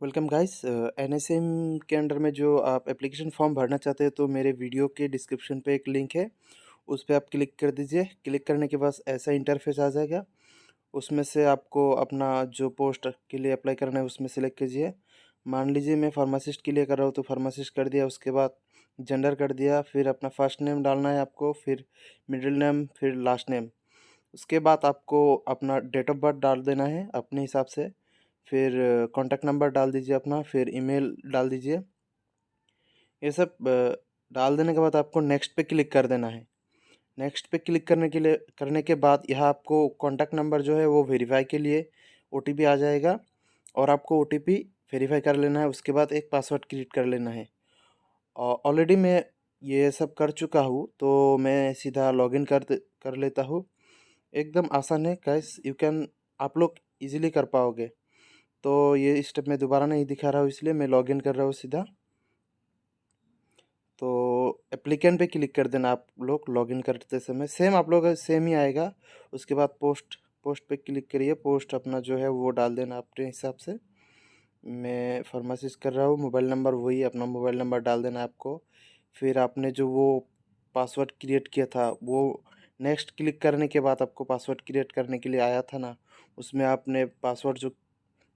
Welcome guys. NSM के under में जो आप एप्लीकेशन फॉर्म भरना चाहते हैं तो मेरे वीडियो के डिस्क्रिप्शन पे एक लिंक है। उस पर आप क्लिक कर दीजिए। क्लिक करने के बाद ऐसा इंटरफेस आ जाएगा। उसमें से आपको अपना जो पोस्ट के लिए अप्लाई करना है उसमें सेलेक्ट कीजिए। मान लीजिए मैं फार्मासिस्ट के लिए कर रहा हूँ तो फार्मासिस्ट कर दिया। उसके बाद जेंडर कर दिया। फिर अपना फर्स्ट नेम डालना है आपको, फिर मिडिल नेम, फिर लास्ट नेम। उसके बाद आपको अपना डेट ऑफ बर्थ डाल देना है अपने हिसाब से। फिर कॉन्टैक्ट नंबर डाल दीजिए अपना, फिर ईमेल डाल दीजिए। ये सब डाल देने के बाद आपको नेक्स्ट पे क्लिक कर देना है। नेक्स्ट पे क्लिक करने के बाद यहाँ आपको कॉन्टैक्ट नंबर जो है वो वेरीफाई के लिए ओटीपी आ जाएगा, और आपको ओटीपी वेरीफाई कर लेना है। उसके बाद एक पासवर्ड क्रिएट कर लेना है। और ऑलरेडी मैं ये सब कर चुका हूँ तो मैं सीधा लॉगिन कर लेता हूँ। एकदम आसान है गाइस, यू कैन, आप लोग इजीली कर पाओगे। तो ये स्टेप मैं दोबारा नहीं दिखा रहा हूँ, इसलिए मैं लॉगिन कर रहा हूँ सीधा। तो एप्लीकेंट पे क्लिक कर देना आप लोग लॉगिन करते समय। सेम आप लोग का सेम ही आएगा। उसके बाद पोस्ट पोस्ट पे क्लिक करिए। पोस्ट अपना जो है वो डाल देना अपने हिसाब से। मैं फार्मासिस्ट कर रहा हूँ। मोबाइल नंबर वही अपना मोबाइल नंबर डाल देना है आपको। फिर आपने जो वो पासवर्ड क्रिएट किया था वो नेक्स्ट क्लिक करने के बाद आपको पासवर्ड क्रिएट करने के लिए आया था ना, उसमें आपने पासवर्ड जो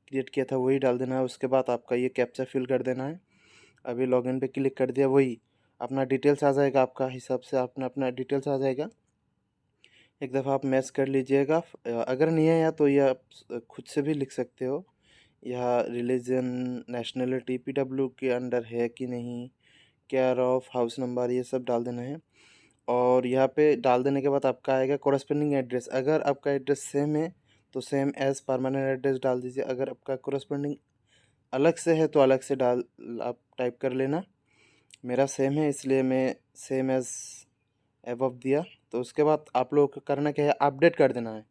क्रिएट किया था वही डाल देना है। उसके बाद आपका ये कैप्चा फिल कर देना है। अभी लॉगिन पे क्लिक कर दिया, वही अपना डिटेल्स आ जाएगा। आपका हिसाब से अपना अपना डिटेल्स आ जाएगा। एक दफ़ा आप मैच कर लीजिएगा। अगर नहीं है या तो ये आप खुद से भी लिख सकते हो। यह रिलीजन, नेशनलिटी, पीडब्ल्यू के अंडर है कि नहीं, केयर ऑफ, हाउस नंबर, ये सब डाल देना है। और यहाँ पे डाल देने के बाद आपका आएगा कोरस्पोंडिंग एड्रेस। अगर आपका एड्रेस सेम है तो सेम एज परमानेंट एड्रेस डाल दीजिए। अगर आपका कोरस्पोंडिंग अलग से है तो अलग से डाल आप टाइप कर लेना। मेरा सेम है इसलिए मैं सेम एज एबव दिया। तो उसके बाद आप लोगों को करना क्या है, अपडेट कर देना है।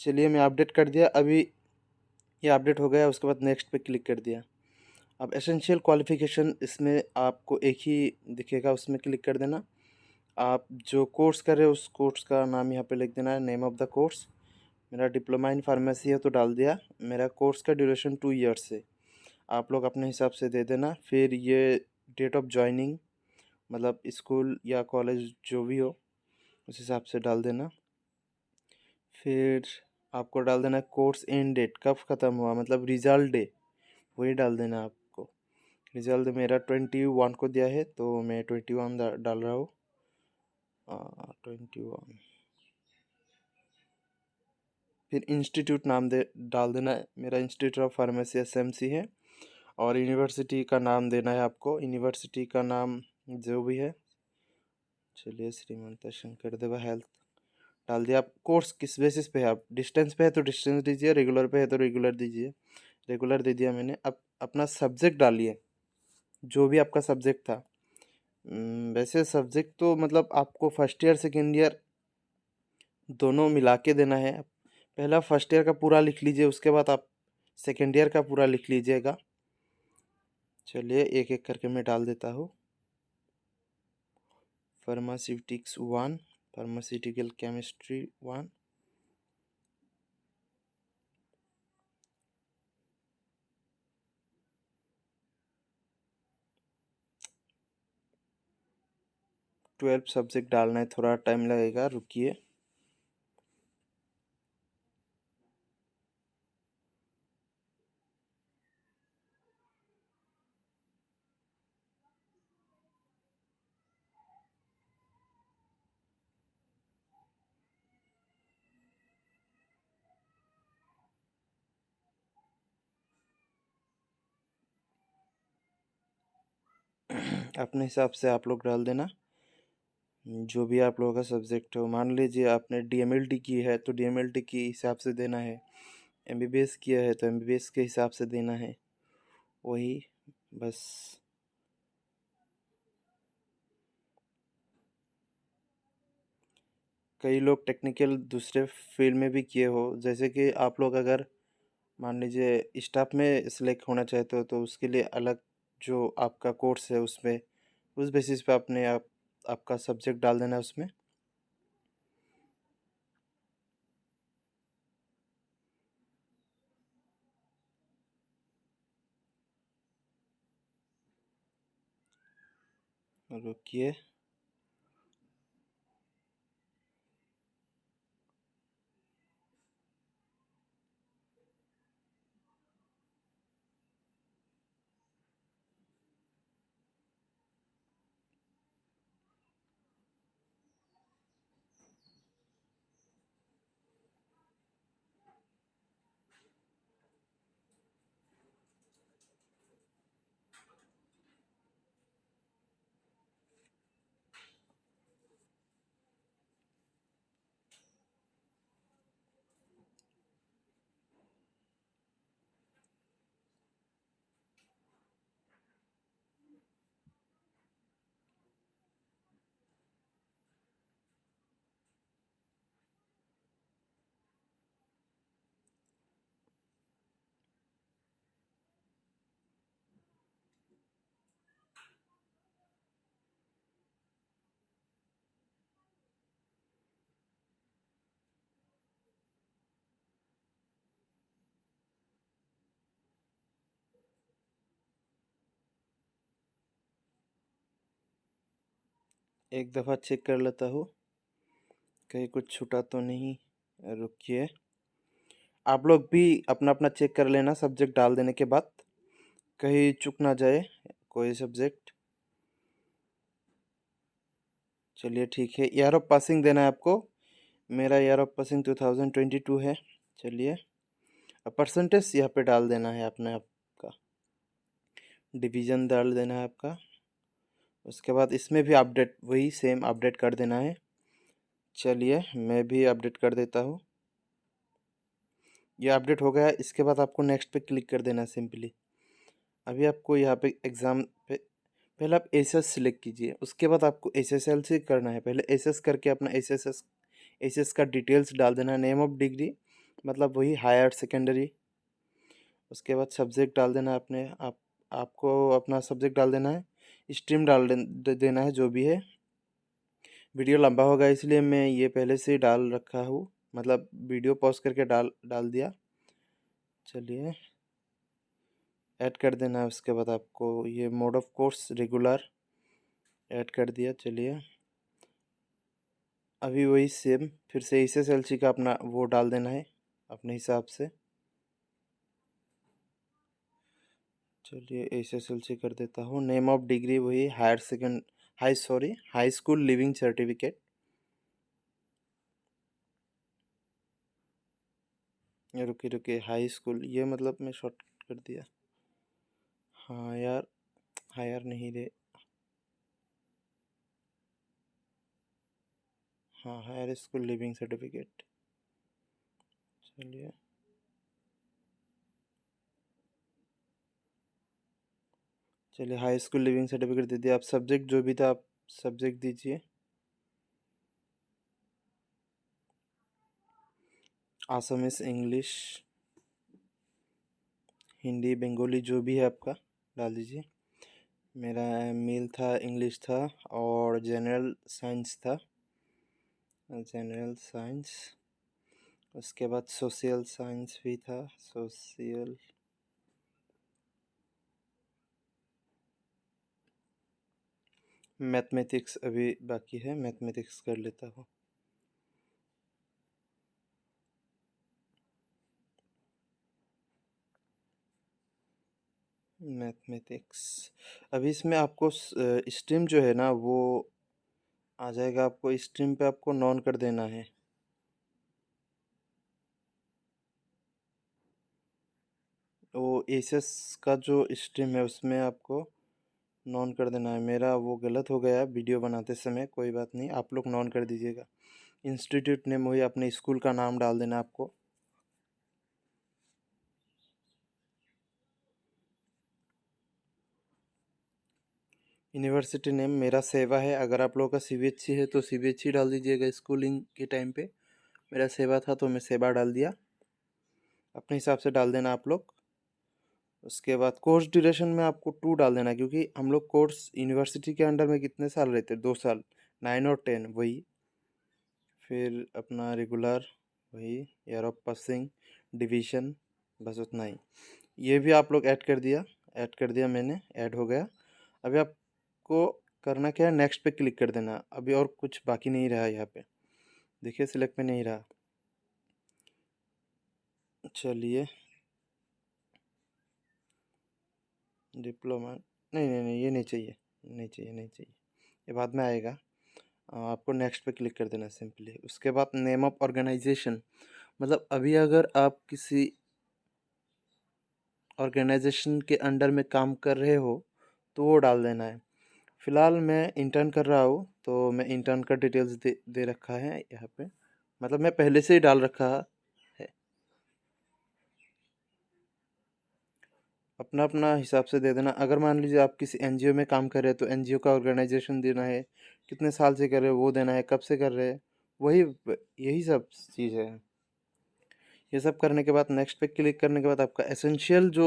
चलिए मैं अपडेट कर दिया। अभी ये अपडेट हो गया। उसके बाद नेक्स्ट पे क्लिक कर दिया। अब एसेंशियल क्वालिफ़िकेशन इसमें आपको एक ही दिखेगा, उसमें क्लिक कर देना। आप जो कोर्स कर रहे हो उस कोर्स का नाम यहाँ पे लिख देना है, नेम ऑफ़ द कोर्स। मेरा डिप्लोमा इन फार्मेसी है तो डाल दिया। मेरा कोर्स का ड्यूरेशन 2 ईयर्स है। आप लोग अपने हिसाब से दे देना। फिर ये डेट ऑफ जॉइनिंग, मतलब स्कूल या कॉलेज जो भी हो उस हिसाब से डाल देना। फिर आपको डाल देना कोर्स एंड डेट, कब ख़त्म हुआ, मतलब रिज़ल्ट डे, वही डाल देना आपको। रिज़ल्ट मेरा 21 को दिया है तो मैं 21 डाल रहा हूँ। 21। फिर इंस्टीट्यूट नाम डाल देना है। मेरा इंस्टीट्यूट ऑफ फार्मेसी एसएमसी है। और यूनिवर्सिटी का नाम देना है आपको। यूनिवर्सिटी का नाम जो भी है, चलिए श्रीमंत शंकर देवा हेल्थ डाल दिया। आप कोर्स किस बेसिस पे है, आप डिस्टेंस पे है तो डिस्टेंस दीजिए, रेगुलर पे है तो रेगुलर दीजिए। रेगुलर दे दिया मैंने। अब अपना सब्जेक्ट डालिए, जो भी आपका सब्जेक्ट था। वैसे सब्जेक्ट तो मतलब आपको फर्स्ट ईयर सेकेंड ईयर दोनों मिला के देना है। पहला फर्स्ट ईयर का पूरा लिख लीजिए, उसके बाद आप सेकेंड ईयर का पूरा लिख लीजिएगा। चलिए एक एक करके मैं डाल देता हूँ। Pharmaceutics 1, pharmaceutical chemistry 1। Twelve subject डालना है, थोड़ा टाइम लगेगा, रुकिए। अपने हिसाब से आप लोग डाल देना, जो भी आप लोगों का सब्जेक्ट हो। मान लीजिए आपने डीएमएलटी की है तो डीएमएलटी के हिसाब से देना है। एमबीबीएस किया है तो एमबीबीएस के हिसाब से देना है, वही बस। कई लोग टेक्निकल दूसरे फील्ड में भी किए हो, जैसे कि आप लोग अगर मान लीजिए स्टाफ में सिलेक्ट होना चाहते हो तो उसके लिए अलग जो आपका कोर्स है उसमें उस बेसिस पे आपने आपका सब्जेक्ट डाल देना है उसमें। रुकिए। एक दफ़ा चेक कर लेता हूँ कहीं कुछ छूटा तो नहीं। रुकिए। आप लोग भी अपना अपना चेक कर लेना सब्जेक्ट डाल देने के बाद, कहीं चूक ना जाए कोई सब्जेक्ट। चलिए ठीक है, ईयर ऑफ पासिंग देना है आपको। मेरा ईयर ऑफ पासिंग 2022 है। चलिए, अब परसेंटेज यहाँ पे डाल देना है अपने आपका, डिवीज़न डाल देना है आपका। उसके बाद इसमें भी अपडेट वही सेम अपडेट कर देना है। चलिए मैं भी अपडेट कर देता हूँ। ये अपडेट हो गया। इसके बाद आपको नेक्स्ट पे क्लिक कर देना है सिंपली। अभी आपको यहाँ पे एग्ज़ाम पे पहले आप एसएस सिलेक्ट कीजिए, उसके बाद आपको एसएसएल से करना है। पहले एसएस करके अपना एसएस का डिटेल्स डाल देना है, नेम ऑफ डिग्री मतलब वही हायर सेकेंडरी। उसके बाद सब्जेक्ट डाल देना है अपने आपको अपना सब्जेक्ट डाल देना है, स्ट्रीम डाल देना है जो भी है। वीडियो लंबा होगा इसलिए मैं ये पहले से ही डाल रखा हूँ, मतलब वीडियो पॉज करके डाल डाल दिया। चलिए ऐड कर देना है। उसके बाद आपको ये mode of course regular add कर दिया। चलिए अभी वही सेम फिर से एसएसएलसी का अपना वो डाल देना है अपने हिसाब से। चलिए एसएसएलसी कर देता हूँ। नेम ऑफ डिग्री वही हाई स्कूल लिविंग सर्टिफिकेट। रुकिए रुकिए, हाई स्कूल ये मतलब मैं शॉर्ट कर दिया। हाँ यार, हाँ यार नहीं रे। हाँ हायर स्कूल लिविंग सर्टिफिकेट। चलिए चलिए हाई स्कूल लिविंग सर्टिफिकेट दे दिया। आप सब्जेक्ट जो भी था आप सब्जेक्ट दीजिए। आसामीज, इंग्लिश, हिंदी, बंगाली जो भी है आपका डाल दीजिए। मेरा मेल था, इंग्लिश था और जनरल साइंस था, जनरल साइंस। उसके बाद सोशल साइंस भी था, सोशल। मैथमेटिक्स अभी बाकी है, मैथमेटिक्स कर लेता हूँ। मैथमेटिक्स अभी इसमें आपको स्ट्रीम जो है ना वो आ जाएगा। आपको स्ट्रीम पे आपको नॉन कर देना है। वो एसएस का जो स्ट्रीम है उसमें आपको नॉन कर देना है। मेरा वो गलत हो गया वीडियो बनाते समय, कोई बात नहीं, आप लोग नॉन कर दीजिएगा। इंस्टीट्यूट नेम वही अपने स्कूल का नाम डाल देना आपको। यूनिवर्सिटी नेम मेरा सेवा है। अगर आप लोगों का सीबीएसई है तो सीबीएसई डाल दीजिएगा। स्कूलिंग के टाइम पे मेरा सेवा था तो मैं सेवा डाल दिया। अपने हिसाब से डाल देना आप लोग। उसके बाद कोर्स ड्यूरेशन में आपको 2 डाल देना, क्योंकि हम लोग कोर्स यूनिवर्सिटी के अंडर में कितने साल रहते हैं, 2 साल, 9 और 10 वही। फिर अपना रेगुलर वही, ईयर ऑफ पासिंग, डिवीज़न, बस उतना ही। ये भी आप लोग ऐड कर दिया मैंने, ऐड हो गया। अभी आपको करना क्या है, नेक्स्ट पे क्लिक कर देना। अभी और कुछ बाकी नहीं रहा यहाँ पे, देखिए सिलेक्ट में नहीं रहा। चलिए डिप्लोमा, नहीं नहीं नहीं, ये नहीं चाहिए, नहीं चाहिए, नहीं चाहिए, ये बाद में आएगा। आपको नेक्स्ट पे क्लिक कर देना सिंपली। उसके बाद नेम ऑफ ऑर्गेनाइजेशन, मतलब अभी अगर आप किसी ऑर्गेनाइजेशन के अंडर में काम कर रहे हो तो वो डाल देना है। फ़िलहाल मैं इंटर्न कर रहा हूँ तो मैं इंटर्न का डिटेल्स दे रखा है यहाँ पे, मतलब मैं पहले से ही डाल रखा है। अपना अपना हिसाब से दे देना। अगर मान लीजिए आप किसी एनजीओ में काम कर रहे हैं तो एनजीओ का ऑर्गेनाइजेशन देना है, कितने साल से कर रहे हो वो देना है, कब से कर रहे हैं, वही यही सब चीज़ है। ये सब करने के बाद नेक्स्ट पे क्लिक करने के बाद आपका एसेंशियल जो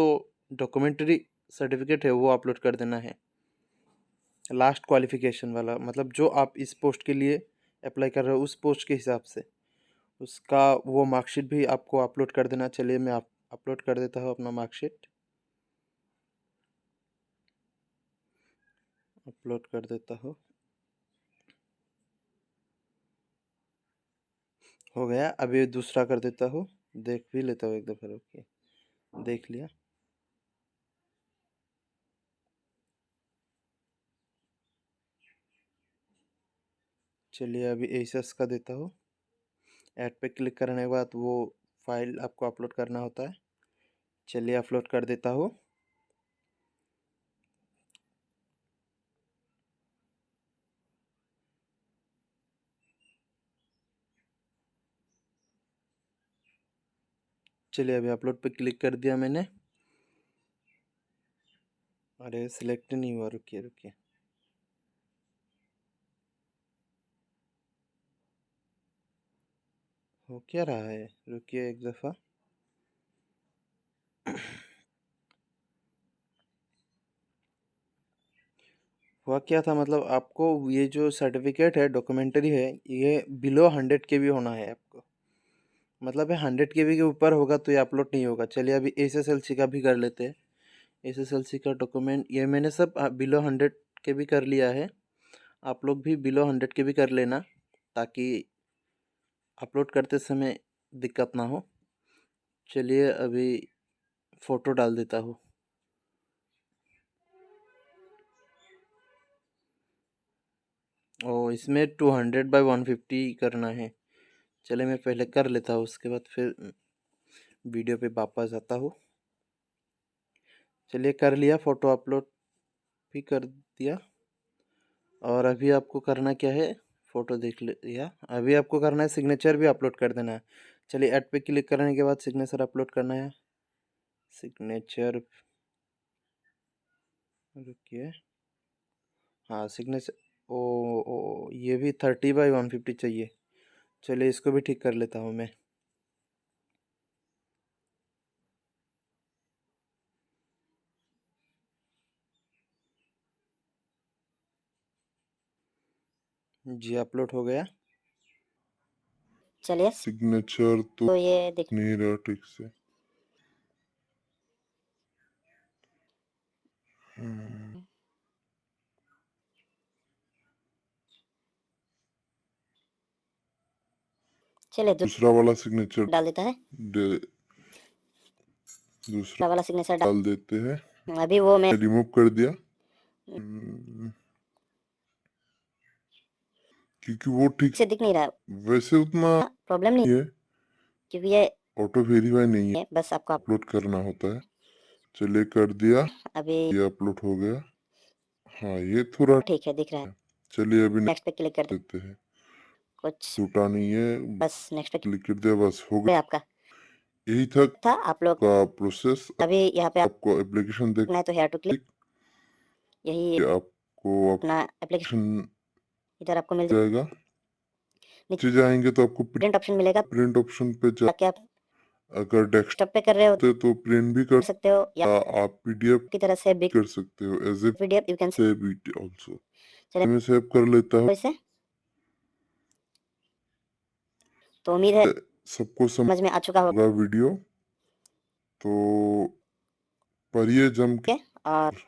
डॉक्यूमेंट्री सर्टिफिकेट है वो अपलोड कर देना है, लास्ट क्वालिफिकेशन वाला, मतलब जो आप इस पोस्ट के लिए अप्लाई कर रहे हो उस पोस्ट के हिसाब से उसका वो मार्कशीट भी आपको अपलोड कर देना। चलिए मैं आप अपलोड कर देता हूँ अपना मार्कशीट, अपलोड कर देता हूँ। हो गया। अभी दूसरा कर देता हूँ, देख भी लेता हूँ एक दफ़ा, रुकिए, देख लिया। चलिए अभी एसएस का देता हूँ। ऐड पे क्लिक करने के बाद वो फाइल आपको अपलोड करना होता है। चलिए अपलोड कर देता हूँ। चलिए अभी अपलोड पे क्लिक कर दिया मैंने। अरे सिलेक्ट नहीं हुआ, रुकिए रुकिए, हो क्या रहा है, रुकिए एक दफ़ा। हुआ क्या था, मतलब आपको ये जो सर्टिफिकेट है डॉक्यूमेंट्री है ये बिलो 100 KB होना है आपको, मतलब है 100 KB के ऊपर होगा तो ये अपलोड नहीं होगा। चलिए अभी एसएसएलसी का भी कर लेते हैं। एसएसएलसी का डॉक्यूमेंट ये मैंने सब बिलो 100 KB कर लिया है। आप लोग भी बिलो 100 KB कर लेना ताकि अपलोड करते समय दिक्कत ना हो। चलिए अभी फ़ोटो डाल देता हूँ। और इसमें 200/150 करना है। चलिए मैं पहले कर लेता हूँ, उसके बाद फिर वीडियो पे वापस आता हूँ। चलिए कर लिया, फ़ोटो अपलोड भी कर दिया। और अभी आपको करना क्या है, फ़ोटो देख लिया, अभी आपको करना है सिग्नेचर भी अपलोड कर देना है। चलिए ऐड पे क्लिक करने के बाद सिग्नेचर अपलोड करना है। सिग्नेचर, रुकिए, हाँ सिग्नेचर, ओ ये भी 30/150 चाहिए। चलिए इसको भी ठीक कर लेता हूँ मैं। जी अपलोड हो गया। चलिए सिग्नेचर तो ये देख नहीं रहा ठीक से। चलिए दूसरा वाला सिग्नेचर डाल देता है, दूसरा वाला सिग्नेचर डाल देते हैं। अभी वो मैं रिमूव कर दिया क्योंकि वो ठीक से दिख नहीं रहा, वैसे उतना प्रॉब्लम नहीं है, क्योंकि ये ऑटो वेरीफाई नहीं है, बस आपको अपलोड करना होता है। चलिए कर दिया, अभी ये अपलोड हो गया। हाँ ये थोड़ा ठीक है, दिख रहा है। चलिए अभी नेक्स्ट पे क्लिक कर देते हैं, कुछ टूटा नहीं है, बस नेक्स्ट पे क्लिक कर दिया, बस हो गया। आपका यही था था आप लोग का प्रोसेस। अभी यहाँ पे आपको एप्लीकेशन देखना है तो हेयर टू क्लिक, यही आपको अपना एप्लीकेशन एप्लीकेशन इधर आपको मिल जाएगा। नीचे जाएंगे तो आपको प्रिंट ऑप्शन मिलेगा, प्रिंट ऑप्शन पे ताकि आप अगर डेस्कटॉप डेस्कटॉप पे कर रहे हो तो प्रिंट भी कर सकते हो या आप पीडीएफ की तरह से बिग कर सकते हो as a PDF you can save it also. चलिए मैं सेव कर लेता हूँ। इसे, तो उम्मीद है सबको समझ में आ चुका होगा वीडियो, तो पढ़िए जम के और